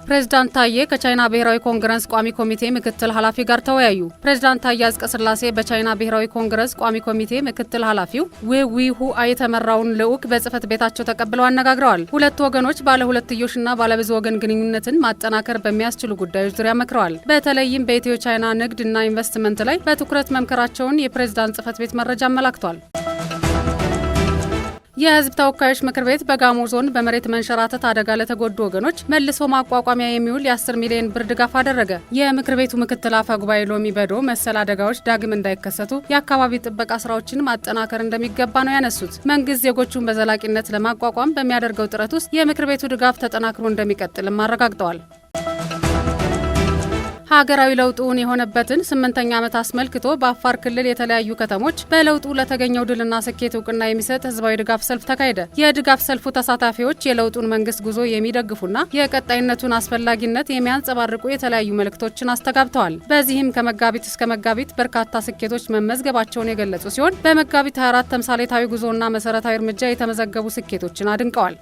ፕሬዝዳንት ታዬ ከቻይና ብሔራዊ ኮንግረስ ቋሚ ኮሚቴ ምክትል ኃላፊ ጋር ተወያዩ። ፕሬዝዳንት ታዬ አጽቀሥላሴ በቻይና ብሔራዊ ኮንግረስ ቋሚ ኮሚቴ ምክትል ኃላፊው ዊሁ የተመራውን ልዑክ በጽህፈት ቤታቸው ተቀብለው አነጋግረዋል። ሁለቱ ወገኖች ባለ ሁለትዮሽና ባለብዙ ወገን ግንኙነትን ማጠናከር በሚያስችሉ ጉዳዮች ዙሪያ መክረዋል። በተለይም በኢትዮ ቻይና ንግድ እና ኢንቨስትመንት ላይ በትኩረት መምከራቸውን የፕሬዝዳንት ጽህፈት ቤት መረጃ አመላክቷል። የህዝብ ተወካዮች ምክር ቤት በጋሞ ዞን በመሬት መንሸራተት አደጋ ለተጎዱ ወገኖች መልሶ ማቋቋሚያ የሚውል የ10 ሚሊዮን ብር ድጋፍ አደረገ። የምክር ቤቱ ምክትል አፈ ጉባኤ ሎሚ በዶ መሰል አደጋዎች ዳግም እንዳይከሰቱ የአካባቢ ጥበቃ ስራዎችን ማጠናከር እንደሚገባ ነው ያነሱት። መንግስት ዜጎቹን በዘላቂነት ለማቋቋም በሚያደርገው ጥረት ውስጥ የምክር ቤቱ ድጋፍ ተጠናክሮ እንደሚቀጥልም አረጋግጠዋል። ሀገራዊ ለውጡን የሆነበትን 8ኛ ዓመት አስመልክቶ በአፋር ክልል የተለያዩ ከተሞች በለውጡ ለተገኘው ድልና ስኬት እውቅና የሚሰጥ ህዝባዊ ድጋፍ ሰልፍ ተካሄደ። የድጋፍ ሰልፉ ተሳታፊዎች የለውጡን መንግስት ጉዞ የሚደግፉና የቀጣይነቱን አስፈላጊነት የሚያንጸባርቁ የተለያዩ መልእክቶችን አስተጋብተዋል። በዚህም ከመጋቢት እስከ መጋቢት በርካታ ስኬቶች መመዝገባቸውን የገለጹ ሲሆን በመጋቢት 24 ተምሳሌታዊ ጉዞና መሰረታዊ እርምጃ የተመዘገቡ ስኬቶችን አድንቀዋል።